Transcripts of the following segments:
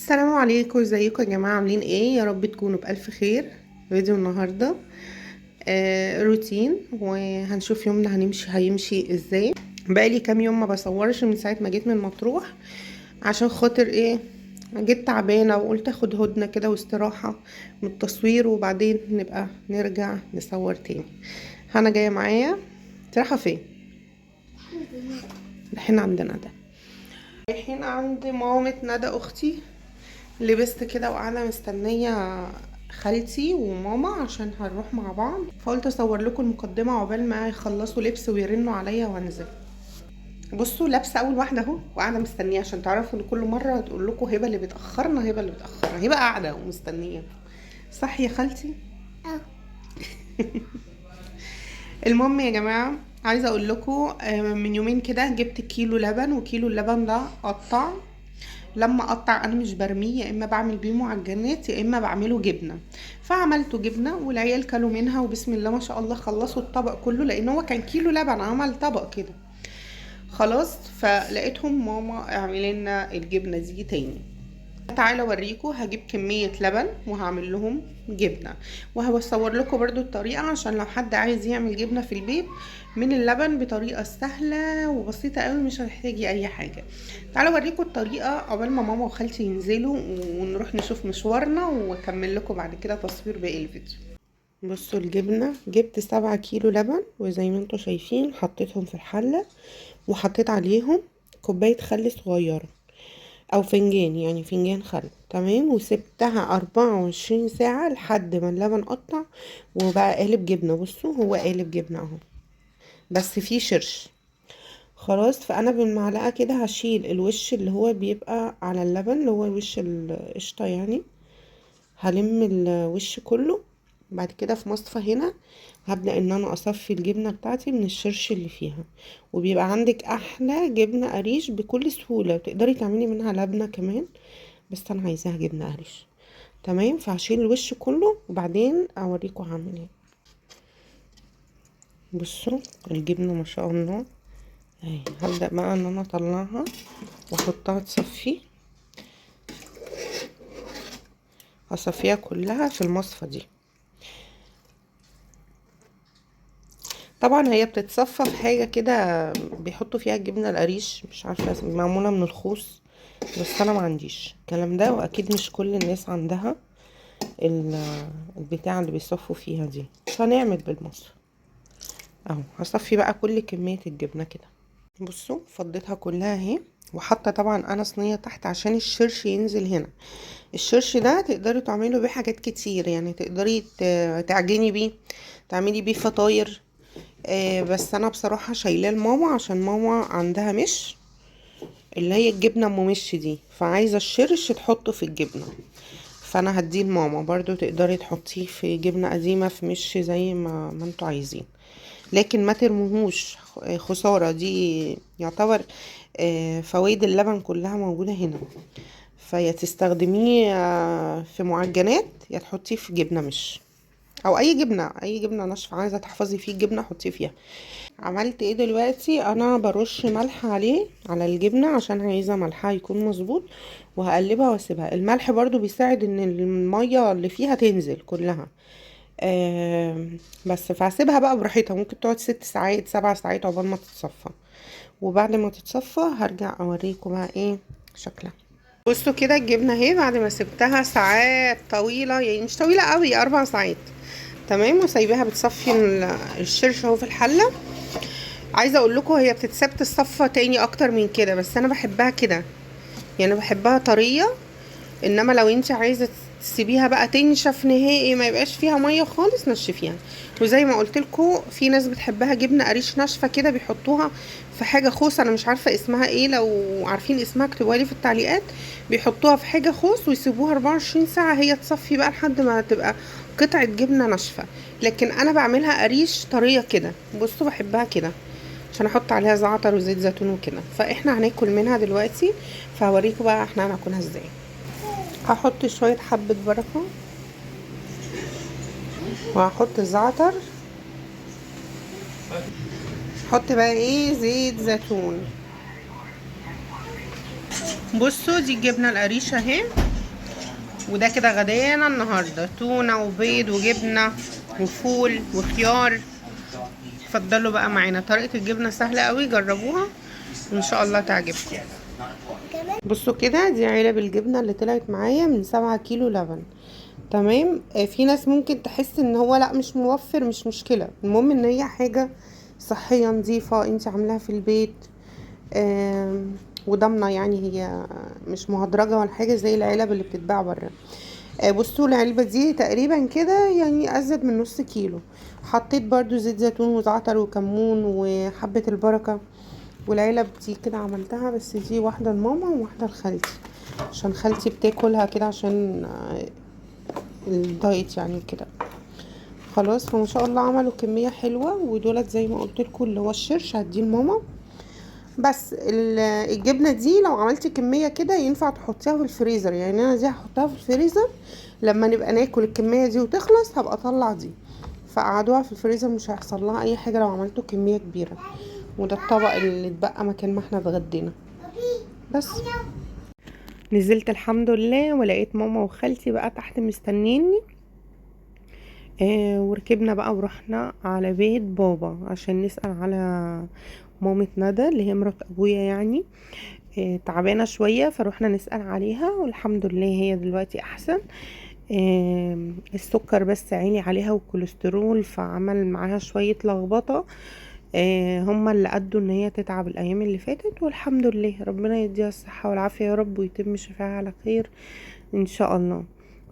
السلام عليكم، ازيكم يا جماعه؟ عاملين ايه؟ يا رب تكونوا بالف خير. فيديو النهارده روتين، وهنشوف يومنا هيمشي ازاي. بقالي كام يوم ما بصورش من ساعه ما جيت من مطروح، عشان خاطر ايه؟ جيت تعبانه وقلت اخد هدنه كده واستراحه من التصوير، وبعدين نبقى نرجع نصور تاني. انا جايه معايا. رايحه فين؟ رايحين عند ندى. رايحين عند مامة ندى اختي. لبست كده وقاعده مستنيه خالتي وماما عشان هنروح مع بعض، فقلت اصور لكم المقدمه عقبال ما يخلصوا لبس ويرنوا عليا وانزل. بصوا، لابسه اول واحده اهو وقاعده مستنيه، عشان تعرفوا ان كل مره تقول لكم هبه اللي بتاخرنا، هبه اللي بتاخرنا، هبه قاعده ومستنيه. صح يا خالتي؟ اه. المهم يا جماعه، عايزه اقول لكم من يومين كده جبت كيلو لبن، وكيلو اللبن ده قطع. لما اقطع انا مش برميه، يا اما بعمل بيه معجنات يا اما بعمله جبنه. فعملته جبنه والعيال كلوا منها وبسم الله ما شاء الله خلصوا الطبق كله، لان هو كان كيلو لبن عمل طبق كده. خلاص، فلقيتهم ماما اعملي لنا الجبنه دي تاني. تعالوا اوريكم. هجيب كميه لبن وهعمل لهم جبنه، وهبصور لكم برضو الطريقه عشان لو حد عايز يعمل جبنه في البيت من اللبن بطريقه سهله وبسيطه قوي، مش هتحتاجي اي حاجه. تعالوا اوريكم الطريقه عقبال ما ماما وخالتي ينزلوا ونروح نشوف مشوارنا، واكمل لكم بعد كده تصوير باقي الفيديو. بصوا الجبنه، جبت 7 كيلو لبن، وزي ما انتم شايفين حطيتهم في الحله، وحطيت عليهم كوبايه خل صغيره او فنجان، يعني فنجان خل. تمام، وسبتها 24 ساعة لحد ما اللبن قطع وبقى قالب جبنة. بصوا هو قالب جبنة اهو، بس فيه شرش. خلاص، فانا بالمعلقة كده هشيل الوش اللي هو بيبقى على اللبن، اللي هو وش القشطة يعني. هلم الوش كله. بعد كده في مصفى هنا هبدأ ان انا اصفي الجبنة بتاعتي من الشرش اللي فيها، وبيبقى عندك احلى جبنة قريش بكل سهولة. تقدري تعملي منها لبنة كمان، بس انا عايزاها جبنة قريش. تمام، فهشيل الوش كله وبعدين اوريكم هعمل ايه. بصوا الجبنة ما شاء الله اهي. هبدأ بقى ان انا اطلعها واحطها تصفي. هصفيها كلها في المصفى دي. طبعا هي بتتصفى في حاجة كده بيحطوا فيها الجبنة القريش، مش عارفة معمولة من الخوص، بس انا ما عنديش الكلام ده، واكيد مش كل الناس عندها البتاع اللي بيصفوا فيها دي. فنعمل بالمصفى اهو. هصفي بقى كل كمية الجبنة كده. بصوا فضيتها كلها اهي، وحاطه طبعا انا صينيه تحت عشان الشرش ينزل هنا. الشرش ده تقدري تعملي بيه حاجات كتير، يعني تقدري تعجني بيه، تعملي بيه فطاير. بس انا بصراحه شايلاه لماما عشان ماما عندها مش اللي هي الجبنه ام مش دي، فعايزه الشرش تحطه في الجبنه. فانا هديه لماما. برضو تقدري تحطيه في جبنه قديمه في مش زي ما انتوا عايزين، لكن ما ترموهوش خسارة. دي يعتبر فوائد اللبن كلها موجودة هنا. فيا تستخدميه في معجنات، يا تحطيه في جبنة مش، او اي جبنة، اي جبنة ناشفة عايزة تحفظي فيه الجبنة حطيه فيها. عملت ايه دلوقتي؟ انا برش ملح عليه على الجبنة عشان عايزة ملحها يكون مظبوط، وهقلبها واسيبها. الملح برضو بيساعد ان المية اللي فيها تنزل كلها. بس فهسيبها بقى براحتها، ممكن تقعد 6 ساعات 7 ساعات عقبال ما تتصفى، وبعد ما تتصفى هرجع اوريكم بقى ايه شكلها. بصوا كده الجبنه اهي بعد ما سبتها ساعات طويله، يعني مش طويله قوي، 4 ساعات. تمام، وسايباها بتصفي الشرش اهو في الحله. عايزه اقول لكم هي بتتساب تتصفى تاني اكتر من كده، بس انا بحبها كده، يعني بحبها طريه. انما لو انت عايزه تسيبيها بقى تنشف نهائي ما يبقاش فيها ميه خالص، نشفيها. وزي ما قلت لكم في ناس بتحبها جبنه قريش ناشفه كده، بيحطوها في حاجه خوص، انا مش عارفه اسمها ايه، لو عارفين اسمها اكتبوها لي في التعليقات. بيحطوها في حاجه خوص ويسيبوها 24 ساعه هي تصفي بقى لحد ما تبقى قطعه جبنه ناشفه. لكن انا بعملها قريش طريه كده. بصوا بحبها كده عشان احط عليها زعتر وزيت زيتون وكده. فاحنا هناكل منها دلوقتي، فهوريكم بقى احنا هناكلها ازاي. هحط شوية حبة بركة، وهحط الزعتر، هحط بقى ايه زيت زيتون. بصوا دي الجبنة القريشة اهي، وده كده غدانا النهارده، تونه وبيض وجبنه وفول وخيار. اتفضلوا بقى معانا، طريقه الجبنه سهله قوي، جربوها وان شاء الله تعجبكم. بصوا كده، دي علب الجبنه اللي طلعت معايا من 7 كيلو لبن. تمام. في ناس ممكن تحس ان هو لا مش موفر، مش مشكله، المهم ان هي حاجه صحيه نظيفه انت عاملاها في البيت. وضامنه يعني هي مش مهدرجه ولا حاجه زي العلب اللي بتتباع بره. بصوا العلبة دي تقريبا كده يعني أزيد من نص كيلو. حطيت برضو زيت زيتون وزعتر وكمون وحبة البركة. والعلب دي كده عملتها، بس دي واحدة لماما وواحدة لخالتي، عشان خالتي بتاكلها كده عشان الدايت يعني كده. خلاص، فما شاء الله عملوا كمية حلوة، ودولت زي ما قلت لكم اللي هو الشرش هديه لماما. بس الجبنه دي لو عملتي كميه كده ينفع تحطيها في الفريزر، يعني انا دي هحطها في الفريزر لما نبقى ناكل الكميه دي وتخلص هبقى اطلع دي، فقعدوها في الفريزر مش هيحصل لها اي حاجه لو عملتوا كميه كبيره. وده الطبق اللي اتبقى مكان ما احنا اتغدينا. بس نزلت الحمد لله ولقيت ماما وخالتي بقى تحت مستنيني. وركبنا بقى ورحنا على بيت بابا عشان نسأل على مامة ندى اللي هي مرات ابويا يعني. تعبانة شوية، فروحنا نسأل عليها والحمد لله هي دلوقتي احسن. السكر بس عالي عليها والكوليسترول، فعمل معاها شوية لخبطة. هما اللي ادوا ان هي تتعب الايام اللي فاتت، والحمد لله ربنا يديها الصحة والعافية يا رب ويتم شفاها على خير ان شاء الله.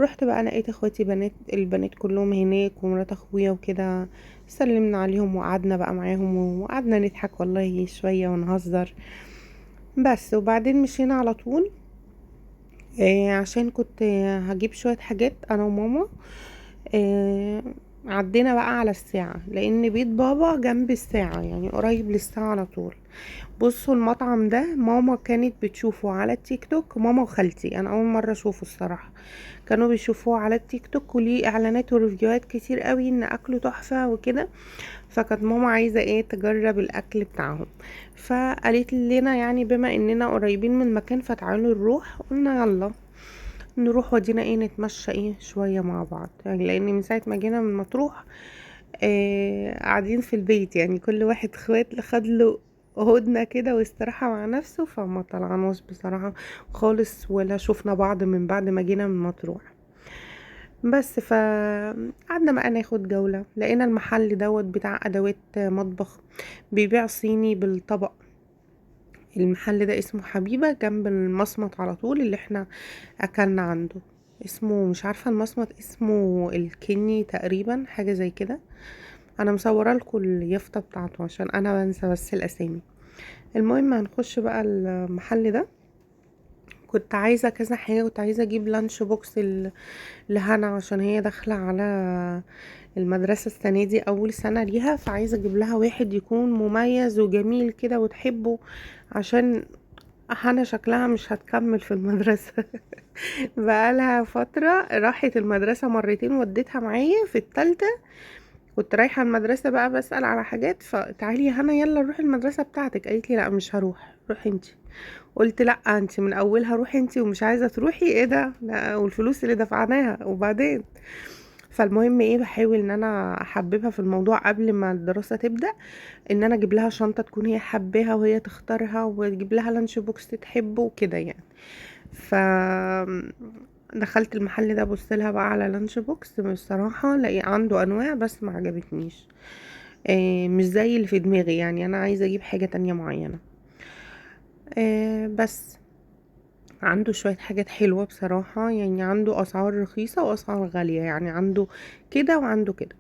رحت بقى لقيت اخواتي البنات كلهم هناك ومرات اخويا وكده، سلمنا عليهم وقعدنا بقى معاهم وقعدنا نضحك والله شوية ونهزر بس. وبعدين مشينا على طول عشان كنت هجيب شوية حاجات انا وماما. آه عدينا بقى على الساعة لان بيت بابا جنب الساعة، يعني قريب للساعة على طول. بصوا المطعم ده ماما كانت بتشوفه على التيك توك، ماما وخالتي انا اول مرة اشوفه الصراحة، كانوا بيشوفوه على التيك توك وليه اعلانات وريفيوهات كتير قوي ان اكله تحفة وكده. فكانت ماما عايزة ايه تجرب الاكل بتاعهم، فقالت لنا يعني بما اننا قريبين من المكان فتعالوا نروح. قلنا يلا نروح، ودينا ايه نتمشى ايه شوية مع بعض، يعني لان من ساعة ما جينا من مطروح قاعدين في البيت، يعني كل واحد اخوات خد له هدنة كده واستراحة مع نفسه، فما طلعناش بصراحة خالص ولا شفنا بعض من بعد ما جينا من مطروح. بس قعدنا بقى ناخد جولة، لقينا المحل دوت بتاع ادوات مطبخ بيبيع صيني بالطبق. المحل ده اسمه حبيبة جنب المصمت على طول اللي احنا اكلنا عنده. اسمه مش عارفة المصمت اسمه الكني تقريبا، حاجة زي كده. انا مصوره لكم اليافطه بتاعته عشان انا بنسى بس الاسامي. المهم هنخش بقى المحل ده. كنت عايزه كذا حاجه، كنت عايزه اجيب لانش بوكس لهنا عشان هي داخله على المدرسه السنه دي اول سنه ليها، فعايزه اجيب لها واحد يكون مميز وجميل كده وتحبه، عشان هنا شكلها مش هتكمل في المدرسه. بقالها فتره راحت المدرسه مرتين وديتها معايا في التالتة. كنت رايحة المدرسة بقى بسأل على حاجات، فتعالي يا هنا يلا نروح المدرسة بتاعتك، قالت لي لا مش هروح، روحي انتي. قلت لا انتي من اولها روحي انتي ومش عايزة تروحي، ايه ده؟ لا والفلوس اللي دفعناها وبعدين. فالمهم ايه بحاول ان انا احببها في الموضوع قبل ما الدراسة تبدأ، ان انا اجيب لها شنطة تكون هي حباها وهي تختارها، واجيب لها لانش بوكس تحبه وكده يعني. ف دخلت المحل ده بص لها بقى على لانش بوكس، بصراحة لقي عنده انواع بس ما عجبتنيش. مش زي اللي في دماغي، يعني انا عايزة اجيب حاجة تانية معينة. بس عنده شوية حاجات حلوة بصراحة، يعني عنده اسعار رخيصة واسعار غالية، يعني عنده كده وعنده كده.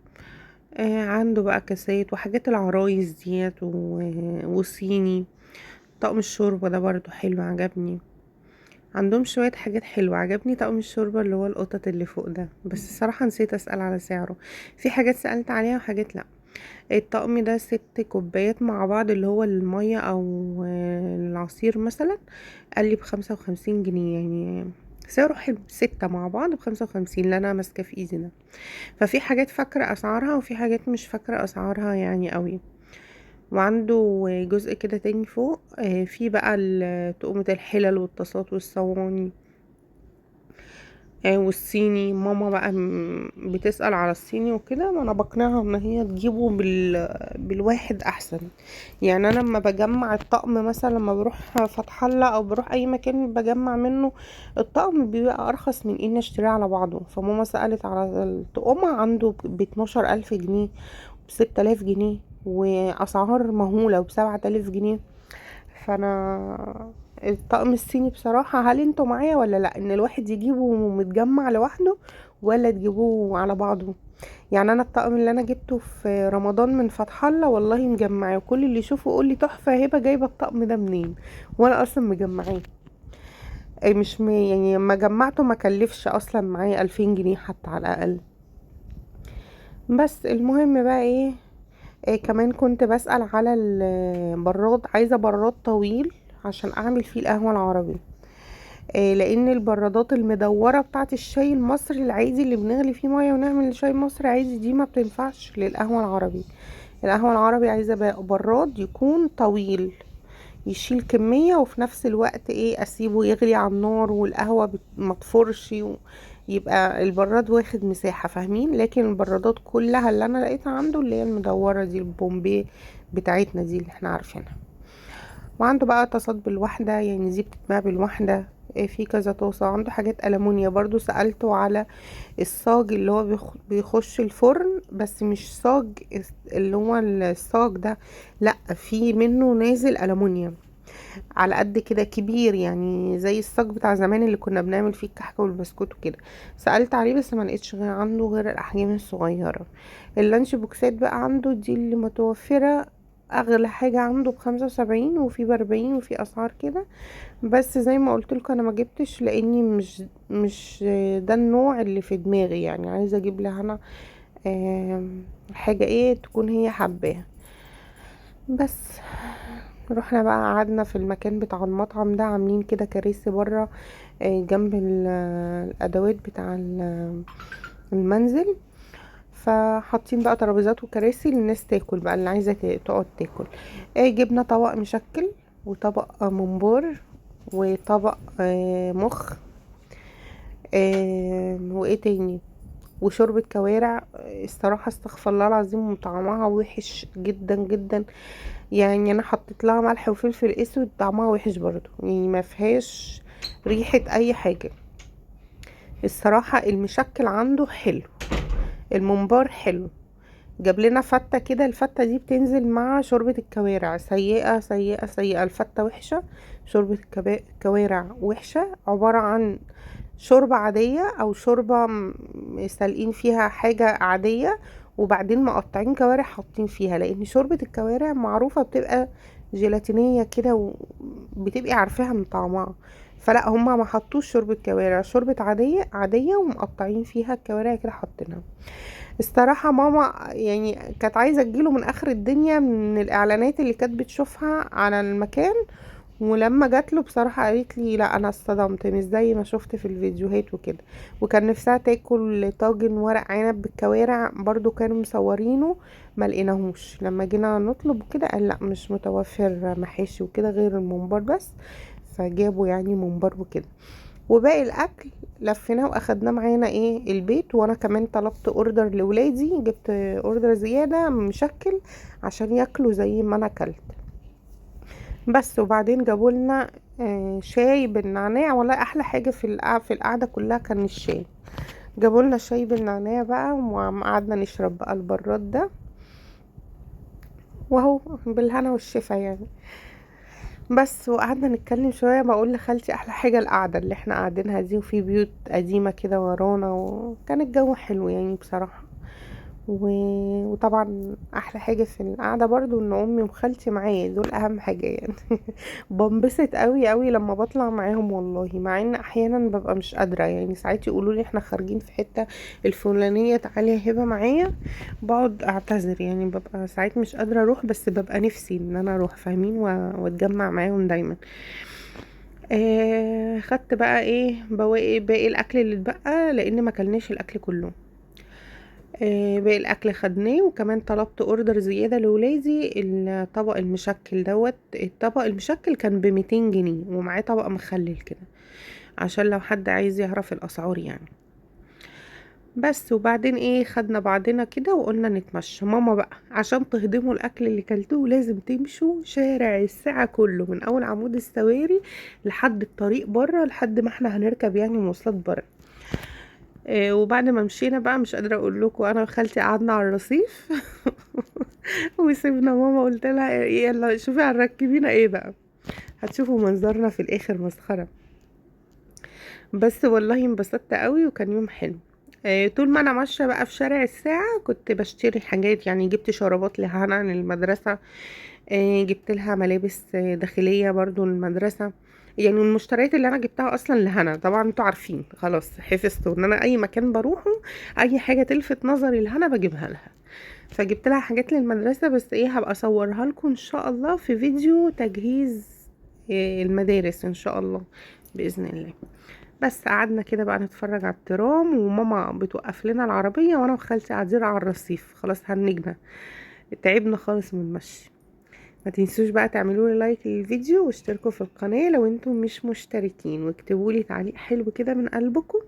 عنده بقى كاسات وحاجات العرايس ديت والصيني. طقم الشوربة ده برضو حلو عجبني. عندهم شوية حاجات حلوة، عجبني طقم الشوربة اللي هو القطط اللي فوق ده، بس الصراحة نسيت اسأل على سعره. في حاجات سألت عليها وحاجات لا. الطقم ده 6 كوبايات مع بعض اللي هو المية او العصير مثلا، قال لي ب55 جنيه، يعني سعره حلو، 6 مع بعض ب55 اللي انا ماسكة في ايدي ده. ففي حاجات فاكرة اسعارها وفي حاجات مش فاكرة اسعارها يعني قوي. وعنده جزء كده تاني فوق فيه بقى تقومة الحلل والطاسات والصواني. والصيني ماما بقى بتسأل على الصيني وكده، وانا بقنعها ان هي تجيبه بالواحد احسن. يعني انا لما بجمع الطقم مثلا لما بروح فتح الله او بروح اي مكان بجمع منه الطقم بيبقى ارخص من اني اشتريه على بعضه. فماما سألت على الطقمة عنده ب12,000 جنيه، ب6000 جنيه، واسعار مهولة ب7000 جنيه. فانا الطقم الصيني بصراحة، هل انتوا معايا ولا لا، ان الواحد يجيبه متجمع لوحده ولا تجيبوه على بعضه؟ يعني انا الطقم اللي انا جبته في رمضان من فتح الله والله مجمعاه، وكل اللي يشوفه يقول لي تحفة هبة جايبة الطقم ده منين، وانا اصلا مجمعاه. مش يعني لما جمعته ما كلفش اصلا معايا 2000 جنيه حتى على الاقل. بس المهم بقى ايه، كمان كنت بسأل على البراد، عايزة براد طويل عشان اعمل فيه القهوة العربي. لان البرادات المدورة بتاعت الشاي المصري العادي اللي بنغلي فيه مية ونعمل شاي مصري عادي دي ما بتنفعش للقهوة العربي. القهوة العربي عايزة براد يكون طويل، يشيل كمية وفي نفس الوقت ايه اسيبه يغلي على النار والقهوة ما تفرش يبقى البراد واخد مساحة، فاهمين؟ لكن البرادات كلها اللي انا لقيتها عنده اللي هي المدورة دي، البومبي بتاعتنا دي اللي احنا عارفينها. وعنده بقى طاسات بالواحدة، يعني دي بتتباع بالواحدة. في كذا طاسة، عنده حاجات ألمونيا برضو. سألته على الصاج اللي هو بيخش الفرن، بس مش صاج اللي هو الصاج ده، لا، في منه نازل ألمونيا على قد كده كبير، يعني زي الصاج بتاع زمان اللي كنا بنعمل فيه الكحك والبسكوت وكده. سألت عليه بس ما لقيتش غير عنده غير الأحجام الصغيرة. اللانش بوكسات بقى عنده دي اللي متوفرة، اغلى حاجة عنده ب75 وفي ب40 وفي اسعار كده. بس زي ما قلت لكم انا ما جبتش لاني مش ده النوع اللي في دماغي، يعني عايزة اجيب لها انا حاجة ايه تكون هي حباها. بس رحنا بقى قعدنا في المكان بتاع المطعم ده، عاملين كده كراسي بره جنب الادوات بتاع المنزل. فحاطين بقى ترابيزات وكراسي للناس تاكل بقى، اللي عايزه تقعد تاكل. جبنا طبق مشكل وطبق ممبار وطبق مخ، وايه تاني، وشوربة كوارع. الصراحة استغفر الله العظيم طعمها وحش جدا جدا، يعني انا حطيت لها ملح وفلفل اسود طعمها وحش برضو، يعني ما فيهاش ريحة اي حاجة. الصراحة المشكل عنده حلو، الممبار حلو. جاب لنا فتة كده، الفتة دي بتنزل مع شوربة الكوارع، سيئة سيئة سيئة، الفتة وحشة، شوربة الكوارع وحشة. عبارة عن شوربة عادية او شوربة سالقين فيها حاجة عادية وبعدين مقطعين كوارع حاطين فيها، لان شوربة الكوارع معروفة بتبقى جيلاتينية كده وبتبقي عارفاها من طعمها. فلا هما ما حطوش شوربة كوارع، شوربة عادية عادية ومقطعين فيها الكوارع كده حاطينها. الصراحة ماما يعني كانت عايزة تجيله من اخر الدنيا من الاعلانات اللي كانت بتشوفها على المكان، ولما جات له بصراحة قالت لي لا انا اصطدمت مش زي ما شفت في الفيديوهات وكده. وكان نفسها تاكل طاجن ورق عنب بالكوارع برضو كانوا مصورينه، ما لقيناهوش لما جينا نطلب كده، قال لا مش متوفر محاشي وكده غير الممبار بس. فجابوا يعني ممبار وكده. وباقي الاكل لفيناه واخدناه معانا ايه البيت، وانا كمان طلبت اوردر لولادي، جبت اوردر زيادة مشكل عشان ياكلوا زي ما انا اكلت. بس وبعدين جابوا لنا شاي بالنعناع. والله احلى حاجة في القعدة كلها كان الشاي. جابوا لنا شاي بالنعناع بقى وقعدنا نشرب بقى البراد ده، وهو بالهنا والشفا يعني. بس وقعدنا نتكلم شوية، بقول لخالتي احلى حاجة القعدة اللي احنا قاعدينها دي، وفي بيوت قديمة كده ورانا، وكان الجو حلو يعني بصراحة. وطبعا احلى حاجة في القعدة برضو ان امي وخالتي معايا، دول اهم حاجة يعني. بنبسط قوي قوي لما بطلع معاهم والله، مع ان احيانا ببقى مش قادرة، يعني ساعات يقولوا لي احنا خارجين في حتة الفلانية تعالي يا هبة معايا، بقعد اعتذر، يعني ببقى ساعات مش قادرة اروح بس ببقى نفسي ان انا اروح، فاهمين؟ واتجمع معاهم دايما. خدت بقى ايه بواقي باقي الاكل اللي اتبقى، لان ما كلناش الاكل كله. باقي الاكل خدناه، وكمان طلبت اوردر زياده لولادي الطبق المشكل دوت. الطبق المشكل كان ب200 جنيه ومعاه طبق مخلل كده. عشان لو حد عايز يعرف الاسعار يعني. بس وبعدين ايه، خدنا بعضنا كده وقلنا نتمشى. ماما بقى عشان تهضموا الاكل اللي كلتوه لازم تمشوا شارع الساعة كله من اول عمود السواري لحد الطريق بره، لحد ما احنا هنركب يعني مواصلات بره. وبعد ما مشينا بقى مش قادره اقول لكم، انا وخالتي قعدنا على الرصيف وسيبنا ماما، قلت لها يلا شوفي هنركبينا ايه بقى، هتشوفوا منظرنا في الاخر مسخره. بس والله انبسطت قوي وكان يوم حلو. طول ما انا ماشيه بقى في شارع الساعه كنت بشتري حاجات، يعني جبت شرابات لهنا للمدرسه، جبت لها ملابس داخليه برضو للمدرسه. يعني المشتريات اللي انا جبتها اصلا لهنا، طبعا انتوا عارفين خلاص حفظتوا ان انا اي مكان بروحه اي حاجه تلفت نظري لهنا بجيبها لها. فجبت لها حاجات للمدرسه، بس ايه هبقى اصورها لكم ان شاء الله في فيديو تجهيز المدارس ان شاء الله باذن الله. بس قعدنا كده بقى نتفرج على الترام، وماما بتوقف لنا العربيه وانا وخالتي قاعدين على الرصيف، خلاص هنجنا تعبنا خالص من المشي. ما تنسوش بقى تعملوا لي لايك للفيديو واشتركوا في القناة لو انتم مش مشتركين، واكتبوا لي تعليق حلو كده من قلبكم،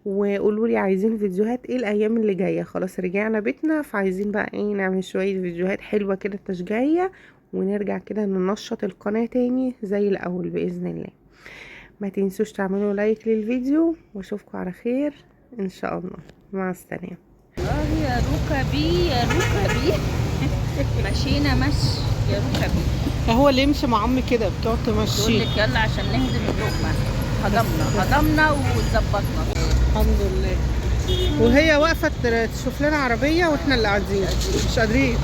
وقولوا لي عايزين فيديوهات ايه الايام اللي جايه. خلاص رجعنا بيتنا، فعايزين بقى ايه نعمل شويه فيديوهات حلوه كده تشجيعيه، ونرجع كده ننشط القناه تاني زي الاول باذن الله. ما تنسوش تعملوا لايك للفيديو، واشوفكم على خير ان شاء الله. مع السلامه. يا ركبي يا ركبي مشينا مشي يا ركبي. هو اللي يمشي مع عمي كده بتقعد تقول تمشي. لك يلا عشان نهدم اللقمه. هضمنا وظبطنا الحمد لله. وهي واقفه تشوف لنا عربيه واحنا اللي قاعدين مش قادرين.